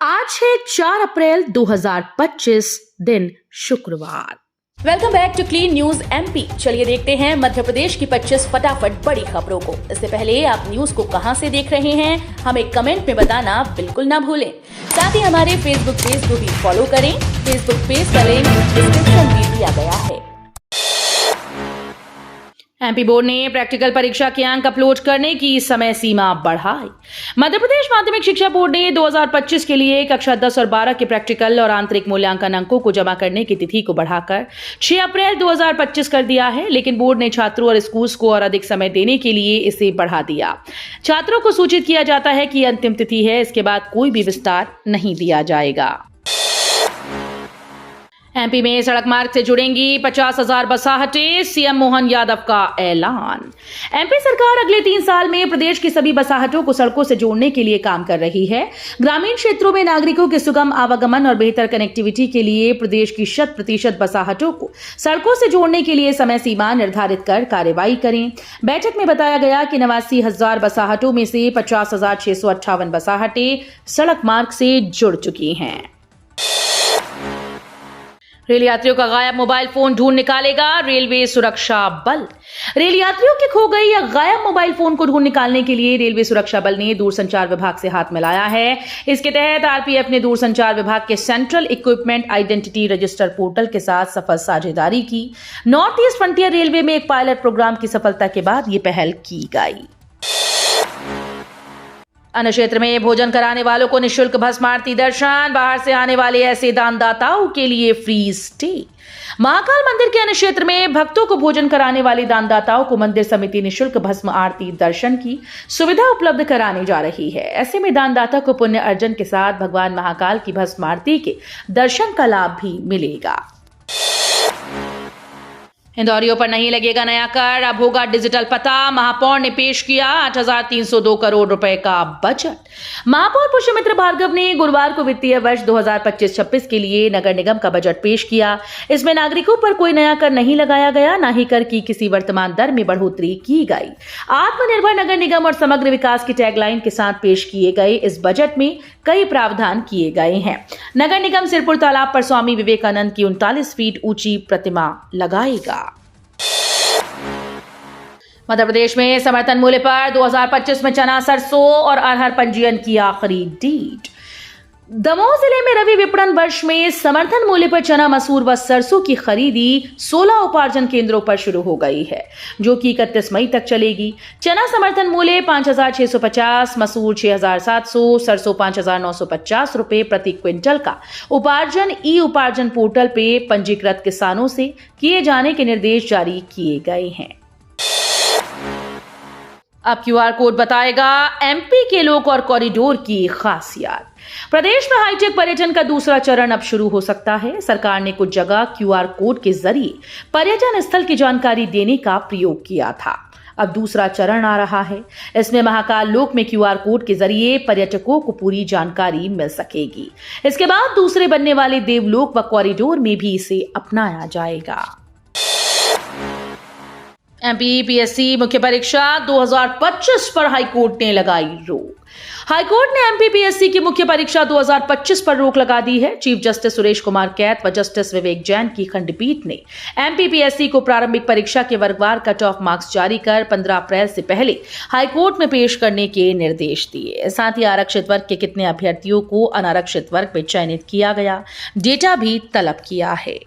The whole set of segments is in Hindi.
आज है 4 अप्रैल 2025 दिन शुक्रवार। Welcome back to clean news MP. चलिए देखते हैं मध्य प्रदेश की 25 फटाफट बड़ी खबरों को। इससे पहले आप न्यूज को कहां से देख रहे हैं हमें कमेंट में बताना बिल्कुल ना भूलें। साथ ही हमारे फेसबुक पेज को भी फॉलो करें। फेसबुक पेज का लिंक डिस्क्रिप्शन में दिया गया है। एमपी बोर्ड ने प्रैक्टिकल परीक्षा के अंक अपलोड करने की समय सीमा बढ़ाई। मध्य प्रदेश माध्यमिक शिक्षा बोर्ड ने 2025 के लिए कक्षा 10 और 12 के प्रैक्टिकल और आंतरिक मूल्यांकन अंकों को जमा करने की तिथि को बढ़ाकर 6 अप्रैल 2025 कर दिया है, लेकिन बोर्ड ने छात्रों और स्कूल्स को और अधिक समय देने के लिए इसे बढ़ा दिया। छात्रों को सूचित किया जाता है कि अंतिम तिथि है, इसके बाद कोई भी विस्तार नहीं दिया जाएगा। एमपी में सड़क मार्ग से जुड़ेंगी 50,000 बसाहटें, सीएम मोहन यादव का ऐलान। एमपी सरकार अगले 3 साल में प्रदेश की सभी बसाहटों को सड़कों से जोड़ने के लिए काम कर रही है। ग्रामीण क्षेत्रों में नागरिकों के सुगम आवागमन और बेहतर कनेक्टिविटी के लिए प्रदेश की 100% बसाहटों को सड़कों से जोड़ने के लिए समय सीमा निर्धारित कर कार्रवाई करें। बैठक में बताया गया कि 89,000 बसाहटों में से 50,658 बसाहटें सड़क मार्ग से जुड़ चुकी हैं। रेल यात्रियों का गायब मोबाइल फोन ढूंढ निकालेगा रेलवे सुरक्षा बल। रेल यात्रियों के खो गई या गायब मोबाइल फोन को ढूंढ निकालने के लिए रेलवे सुरक्षा बल ने दूरसंचार विभाग से हाथ मिलाया है। इसके तहत आरपीएफ ने दूरसंचार विभाग के central equipment identity register portal के साथ सफल साझेदारी की। नॉर्थ ईस्ट फ्रंटियर रेलवे में एक पायलट प्रोग्राम की सफलता के बाद ये पहल की गई। अन्य क्षेत्र में भोजन कराने वालों को निःशुल्क भस्म आरती दर्शन, बाहर से आने वाले ऐसे दानदाताओं के लिए फ्री स्टे। महाकाल मंदिर के अन्य क्षेत्र में भक्तों को भोजन कराने वाले दानदाताओं को मंदिर समिति निःशुल्क भस्म आरती दर्शन की सुविधा उपलब्ध कराने जा रही है। ऐसे में दानदाता को पुण्य अर्जन के साथ भगवान महाकाल की भस्म आरती के दर्शन का लाभ भी मिलेगा। इंदौरियों पर नहीं लगेगा नया कर, अब होगा डिजिटल पता। महापौर ने पेश किया 8,302 करोड़ रुपए का बजट। महापौर पुष्यमित्र भार्गव ने गुरुवार को वित्तीय वर्ष 2025-26 के लिए नगर निगम का बजट पेश किया। इसमें नागरिकों पर कोई नया कर नहीं लगाया गया, न ही कर की किसी वर्तमान दर में बढ़ोतरी की गई। आत्मनिर्भर नगर निगम और समग्र विकास की टैगलाइन के साथ पेश किए गए इस बजट में कई प्रावधान किए गए हैं। नगर निगम सिरपुर तालाब पर स्वामी विवेकानंद की 39 फीट ऊंची प्रतिमा लगाएगा। मध्य प्रदेश में समर्थन मूल्य पर 2025 में चना, सरसों और अरहर पंजीयन की आखिरी डेट। दमोह जिले में रबी विपणन वर्ष में समर्थन मूल्य पर चना, मसूर व सरसों की खरीदी 16 उपार्जन केंद्रों पर शुरू हो गई है, जो कि 31 मई तक चलेगी। चना समर्थन मूल्य 5,650, मसूर 6,700, सरसों 5,950 रुपए प्रति क्विंटल का उपार्जन ई उपार्जन पोर्टल पे पंजीकृत किसानों से किए जाने के निर्देश जारी किए गए हैं। अब क्यूआर कोड बताएगा एमपी के लोक और कॉरिडोर की खासियत। प्रदेश में हाईटेक पर्यटन का दूसरा चरण अब शुरू हो सकता है। सरकार ने कुछ जगह क्यूआर कोड के जरिए पर्यटन स्थल की जानकारी देने का प्रयोग किया था। अब दूसरा चरण आ रहा है। इसमें महाकाल लोक में क्यूआर कोड के जरिए पर्यटकों को पूरी जानकारी मिल सकेगी। इसके बाद दूसरे बनने वाले देवलोक व कॉरिडोर में भी इसे अपनाया जाएगा। एमपी पीएससी मुख्य परीक्षा 2025 पर हाईकोर्ट ने लगाई रोक। हाईकोर्ट ने एमपी पीएससी की मुख्य परीक्षा 2025 पर रोक लगा दी है। चीफ जस्टिस सुरेश कुमार कैत व जस्टिस विवेक जैन की खंडपीठ ने एमपी पीएससी को प्रारंभिक परीक्षा के वर्गवार कट ऑफ मार्क्स जारी कर 15 अप्रैल से पहले हाईकोर्ट में पेश करने के निर्देश दिए। साथ ही आरक्षित वर्ग के कितने अभ्यर्थियों को अनारक्षित वर्ग में चयनित किया गया, डेटा भी तलब किया है।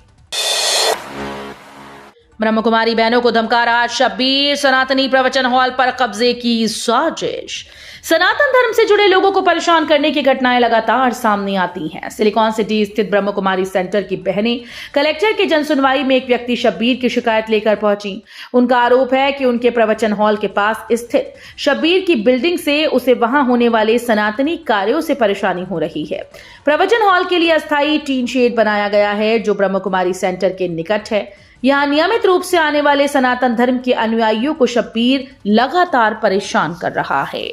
ब्रह्मकुमारी बहनों को धमका रहा शब्बीर, सनातनी प्रवचन हॉल पर कब्जे की साजिश। सनातन धर्म से जुड़े लोगों को परेशान करने की घटनाएं लगातार सामने आती हैं। सिलिकॉन सिटी स्थित ब्रह्मकुमारी सेंटर की बहनें कलेक्टर के जनसुनवाई में एक व्यक्ति शब्बीर की शिकायत लेकर पहुंची। उनका आरोप है कि उनके प्रवचन हॉल के पास स्थित शब्बीर की बिल्डिंग से उसे वहां होने वाले सनातनी कार्यों से परेशानी हो रही है। प्रवचन हॉल के लिए अस्थायी टीन शेड बनाया गया है, जो ब्रह्मकुमारी सेंटर के निकट है। यहाँ नियमित रूप से आने वाले सनातन धर्म के अनुयायियों को शब्बीर लगातार परेशान कर रहा है।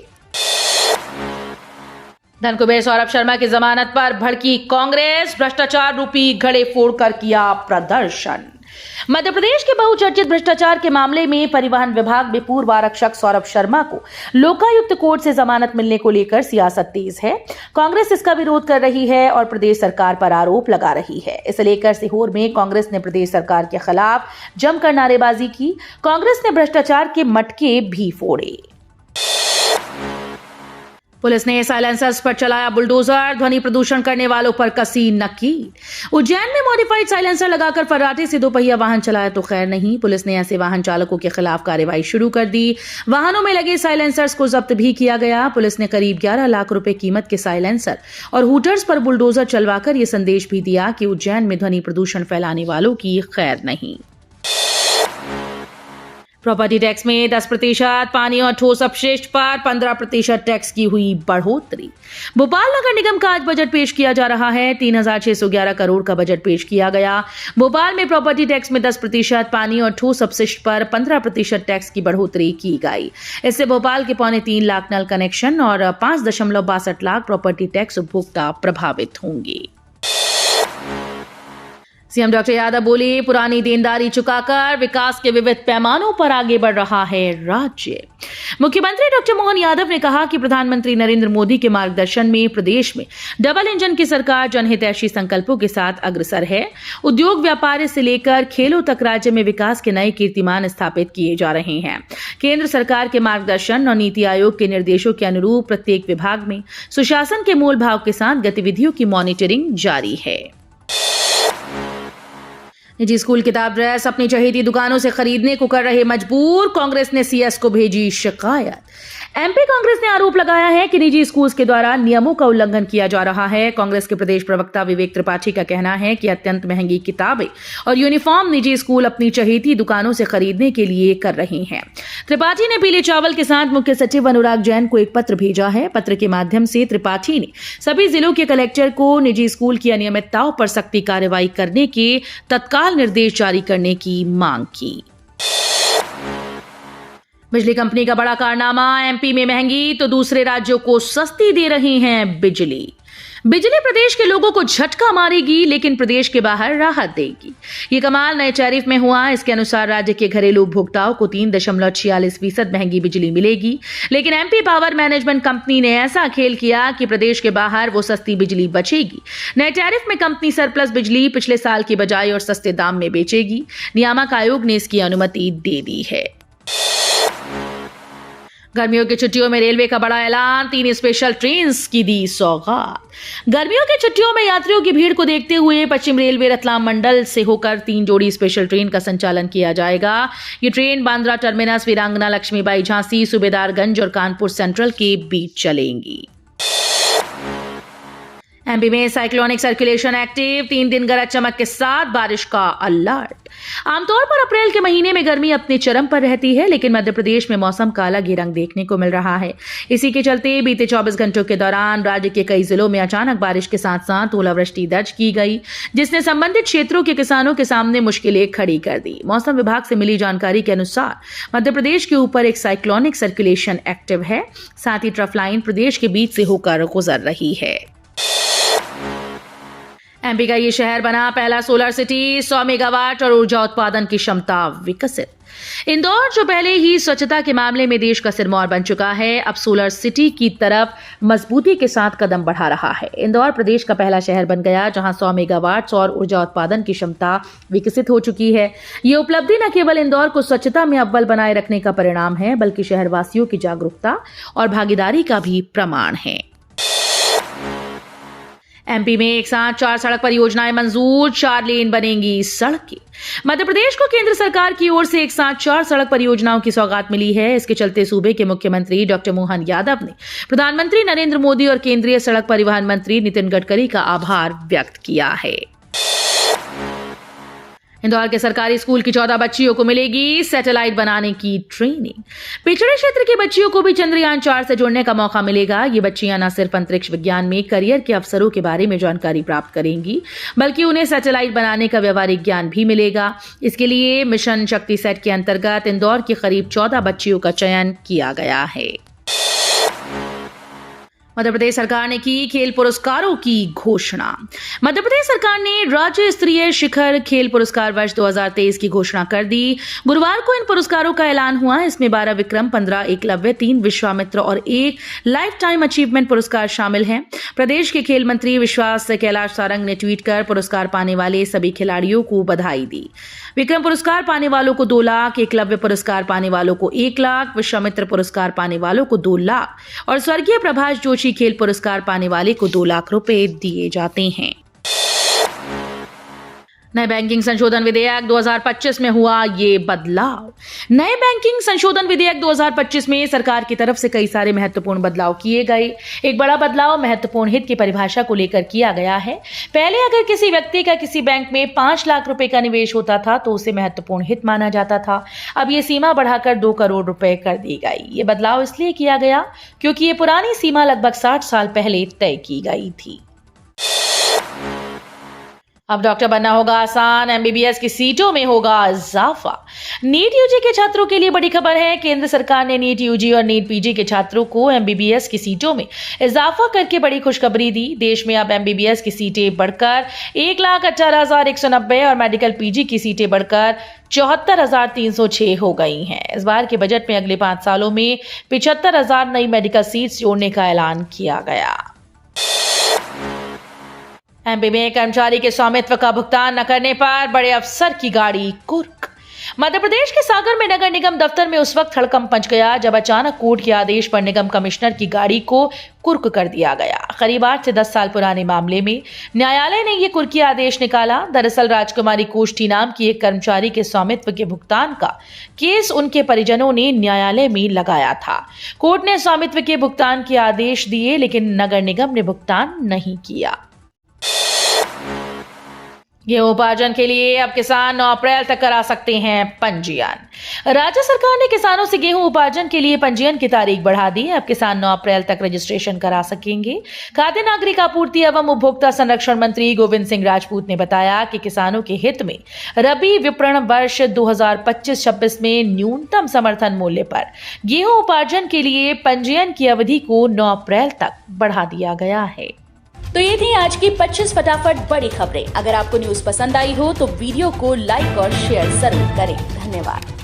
धनकुबेर सौरभ शर्मा की जमानत पर भड़की कांग्रेस, भ्रष्टाचार रूपी घड़े फोड़कर किया प्रदर्शन। मध्य प्रदेश के बहुचर्चित भ्रष्टाचार के मामले में परिवहन विभाग में पूर्व आरक्षक सौरभ शर्मा को लोकायुक्त कोर्ट से जमानत मिलने को लेकर सियासत तेज है। कांग्रेस इसका विरोध कर रही है और प्रदेश सरकार पर आरोप लगा रही है। इसे लेकर सीहोर में कांग्रेस ने प्रदेश सरकार के खिलाफ जमकर नारेबाजी की। कांग्रेस ने भ्रष्टाचार के मटके भी फोड़े। पुलिस ने साइलेंसर्स पर चलाया बुलडोजर, ध्वनि प्रदूषण करने वालों पर कसी नकील। उज्जैन में मॉडिफाइड साइलेंसर लगाकर फर्राटे से दोपहिया वाहन चलाया तो खैर नहीं, पुलिस ने ऐसे वाहन चालकों के खिलाफ कार्रवाई शुरू कर दी। वाहनों में लगे साइलेंसर्स को जब्त भी किया गया। पुलिस ने करीब 11 लाख रुपए कीमत के साइलेंसर और हूटर्स पर बुलडोजर चलवाकर यह संदेश भी दिया कि उज्जैन में ध्वनि प्रदूषण फैलाने वालों की खैर नहीं। प्रॉपर्टी टैक्स में 10%, पानी और ठोस अपशिष्ट पर 15% टैक्स की हुई बढ़ोतरी। भोपाल नगर निगम का आज बजट पेश किया जा रहा है। 3,611 करोड़ का बजट पेश किया गया। भोपाल में प्रॉपर्टी टैक्स में 10%, पानी और ठोस अपशिष्ट पर 15% टैक्स की बढ़ोतरी की गई। इससे भोपाल के 3.25 लाख नल कनेक्शन और 5.62 लाख प्रॉपर्टी टैक्स उपभोक्ता प्रभावित होंगे। सीएम डॉक्टर यादव बोले, पुरानी देनदारी चुकाकर विकास के विविध पैमानों पर आगे बढ़ रहा है राज्य। मुख्यमंत्री डॉक्टर मोहन यादव ने कहा कि प्रधानमंत्री नरेंद्र मोदी के मार्गदर्शन में प्रदेश में डबल इंजन की सरकार जनहितैषी संकल्पों के साथ अग्रसर है। उद्योग व्यापार से लेकर खेलों तक राज्य में विकास के नए कीर्तिमान स्थापित किए जा रहे हैं। केंद्र सरकार के मार्गदर्शन और नीति आयोग के निर्देशों के अनुरूप प्रत्येक विभाग में सुशासन के मूल भाव के साथ गतिविधियों की मॉनिटरिंग जारी है। निजी स्कूल किताब ड्रेस अपनी चहेती दुकानों से खरीदने को कर रहे मजबूर, कांग्रेस ने सीएस को भेजी शिकायत। एमपी कांग्रेस ने आरोप लगाया है कि निजी स्कूल्स के द्वारा नियमों का उल्लंघन किया जा रहा है। कांग्रेस के प्रदेश प्रवक्ता विवेक त्रिपाठी का कहना है कि अत्यंत महंगी किताबें और यूनिफॉर्म निजी स्कूल अपनी चहेती दुकानों से खरीदने के लिए कर रहे हैं। त्रिपाठी ने पीले चावल के साथ मुख्य सचिव अनुराग जैन को एक पत्र भेजा है। पत्र के माध्यम से त्रिपाठी ने सभी जिलों के कलेक्टर को निजी स्कूल की अनियमितताओं पर सख्ती कार्रवाई करने के तत्काल निर्देश जारी करने की मांग की। बिजली कंपनी का बड़ा कारनामा, एमपी में महंगी तो दूसरे राज्यों को सस्ती दे रही हैं बिजली। बिजली प्रदेश के लोगों को झटका मारेगी लेकिन प्रदेश के बाहर राहत देगी। ये कमाल नए टैरिफ में हुआ। इसके अनुसार राज्य के घरेलू उपभोक्ताओं को 3.46% महंगी बिजली मिलेगी, लेकिन एमपी पावर मैनेजमेंट कंपनी ने ऐसा खेल किया कि प्रदेश के बाहर वो सस्ती बिजली बचेगी। नए टैरिफ में कंपनी सरप्लस बिजली पिछले साल की बजाय और सस्ते दाम में बेचेगी। नियामक आयोग ने इसकी अनुमति दे दी है। गर्मियों की छुट्टियों में रेलवे का बड़ा ऐलान, 3 स्पेशल ट्रेन की दी सौगात। गर्मियों की छुट्टियों में यात्रियों की भीड़ को देखते हुए पश्चिम रेलवे रतलाम मंडल से होकर 3 जोड़ी स्पेशल ट्रेन का संचालन किया जाएगा। ये ट्रेन बांद्रा टर्मिनस, वीरांगना लक्ष्मीबाई झांसी, सूबेदारगंज और कानपुर सेंट्रल के बीच चलेंगी। एमपी में साइक्लोनिक सर्कुलेशन एक्टिव, 3 दिन गरज चमक के साथ बारिश का अलर्ट। आमतौर पर अप्रैल के महीने में गर्मी अपने चरम पर रहती है, लेकिन मध्य प्रदेश में मौसम का अलग ही रंग देखने को मिल रहा है। इसी के चलते बीते 24 घंटों के दौरान राज्य के कई जिलों में अचानक बारिश के साथ साथ ओलावृष्टि दर्ज की गई, जिसने संबंधित क्षेत्रों के किसानों के सामने मुश्किलें खड़ी कर दी। मौसम विभाग से मिली जानकारी के अनुसार मध्य प्रदेश के ऊपर एक साइक्लोनिक सर्कुलेशन एक्टिव है, साथ ही ट्रफ लाइन प्रदेश के बीच से होकर गुजर रही है। एमपी का ये शहर बना पहला सोलर सिटी, 100 मेगावाट और ऊर्जा उत्पादन की क्षमता विकसित। इंदौर जो पहले ही स्वच्छता के मामले में देश का सिरमौर बन चुका है, अब सोलर सिटी की तरफ मजबूती के साथ कदम बढ़ा रहा है। इंदौर प्रदेश का पहला शहर बन गया जहां 100 मेगावाट सौर ऊर्जा उत्पादन की क्षमता विकसित हो चुकी है। ये उपलब्धि न केवल इंदौर को स्वच्छता में अव्वल बनाए रखने का परिणाम है, बल्कि शहरवासियों की जागरूकता और भागीदारी का भी प्रमाण है। एमपी में एक साथ 4 सड़क परियोजनाएं मंजूर, 4 लेन बनेंगी सड़कें। मध्य प्रदेश को केंद्र सरकार की ओर से एक साथ 4 सड़क परियोजनाओं की सौगात मिली है। इसके चलते सूबे के मुख्यमंत्री डॉक्टर मोहन यादव ने प्रधानमंत्री नरेंद्र मोदी और केंद्रीय सड़क परिवहन मंत्री नितिन गडकरी का आभार व्यक्त किया है। इंदौर के सरकारी स्कूल की 14 बच्चियों को मिलेगी सैटेलाइट बनाने की ट्रेनिंग। पिछड़े क्षेत्र की बच्चियों को भी चंद्रयान 4 से जुड़ने का मौका मिलेगा। ये बच्चियां न सिर्फ अंतरिक्ष विज्ञान में करियर के अवसरों के बारे में जानकारी प्राप्त करेंगी, बल्कि उन्हें सैटेलाइट बनाने का व्यवहारिक ज्ञान भी मिलेगा। इसके लिए मिशन शक्ति सेट के अंतर्गत इंदौर की करीब 14 बच्चियों का चयन किया गया है। मध्य प्रदेश सरकार ने की खेल पुरस्कारों की घोषणा। मध्य प्रदेश सरकार ने राज्य स्तरीय शिखर खेल पुरस्कार वर्ष 2023 की घोषणा कर दी। गुरुवार को इन पुरस्कारों का ऐलान हुआ। इसमें 12 विक्रम, 15 एकलव्य, 3 विश्वामित्र और 1 लाइफ टाइम अचीवमेंट पुरस्कार शामिल हैं। प्रदेश के खेल मंत्री विश्वास कैलाश सारंग ने ट्वीट कर पुरस्कार पाने वाले सभी खिलाड़ियों को बधाई दी। विक्रम पुरस्कार पाने वालों को 2 लाख, एकलव्य पुरस्कार पाने वालों को 1 लाख, विश्वामित्र पुरस्कार पाने वालों को 2 लाख और स्वर्गीय प्रभाष जोशी खेल पुरस्कार पाने वाले को 2 लाख रुपए दिए जाते हैं। नए बैंकिंग संशोधन विधेयक 2025 में हुआ ये बदलाव। नए बैंकिंग संशोधन विधेयक 2025 में सरकार की तरफ से कई सारे महत्वपूर्ण बदलाव किए गए। एक बड़ा बदलाव महत्वपूर्ण हित की परिभाषा को लेकर किया गया है। पहले अगर किसी व्यक्ति का किसी बैंक में 5 लाख रुपए का निवेश होता था तो उसे महत्वपूर्ण हित माना जाता था। अब ये सीमा बढ़ाकर 2 करोड़ रुपए कर दी गई। ये बदलाव इसलिए किया गया क्योंकि ये पुरानी सीमा लगभग 60 साल पहले तय की गई थी। अब डॉक्टर बनना होगा आसान, एमबीबीएस की सीटों में होगा इजाफा। नीट यूजी के छात्रों के लिए बड़ी खबर है। केंद्र सरकार ने नीट यूजी और नीट पीजी के छात्रों को एमबीबीएस की सीटों में इजाफा करके बड़ी खुशखबरी दी। देश में अब एमबीबीएस की सीटें बढ़कर 1,18,190 और मेडिकल पीजी की सीटें बढ़कर 74,306 हो गई हैं। इस बार के बजट में अगले 5 सालों में 75,000 नई मेडिकल सीट्स जोड़ने का ऐलान किया गया। एमपी में कर्मचारी के स्वामित्व का भुगतान न करने पर बड़े अफसर की गाड़ी कुर्क। मध्य प्रदेश के सागर में नगर निगम दफ्तर में उस वक्त हड़कंप मच गया जब अचानक कोर्ट के आदेश पर निगम कमिश्नर की गाड़ी को कुर्क कर दिया गया। करीब 8 से 10 साल पुराने मामले में न्यायालय ने ये कुर्की आदेश निकाला। दरअसल राजकुमारी कोष्ठी नाम की एक कर्मचारी के स्वामित्व के भुगतान का केस उनके परिजनों ने न्यायालय में लगाया था। कोर्ट ने स्वामित्व के भुगतान के आदेश दिए लेकिन नगर निगम ने भुगतान नहीं किया। गेहूं उपार्जन के लिए अब किसान 9 अप्रैल तक करा सकते हैं पंजीयन। राज्य सरकार ने किसानों से गेहूं उपार्जन के लिए पंजीयन की तारीख बढ़ा दी। अब किसान 9 अप्रैल तक रजिस्ट्रेशन करा सकेंगे। खाद्य नागरिक आपूर्ति एवं उपभोक्ता संरक्षण मंत्री गोविंद सिंह राजपूत ने बताया कि किसानों के हित में रबी विपणन वर्ष 2025-26 में न्यूनतम समर्थन मूल्य पर गेहूं उपार्जन के लिए पंजीयन की अवधि को 9 अप्रैल तक बढ़ा दिया गया है। तो ये थी आज की 25 फटाफट बड़ी खबरें। अगर आपको न्यूज पसंद आई हो तो वीडियो को लाइक और शेयर जरूर करें। धन्यवाद।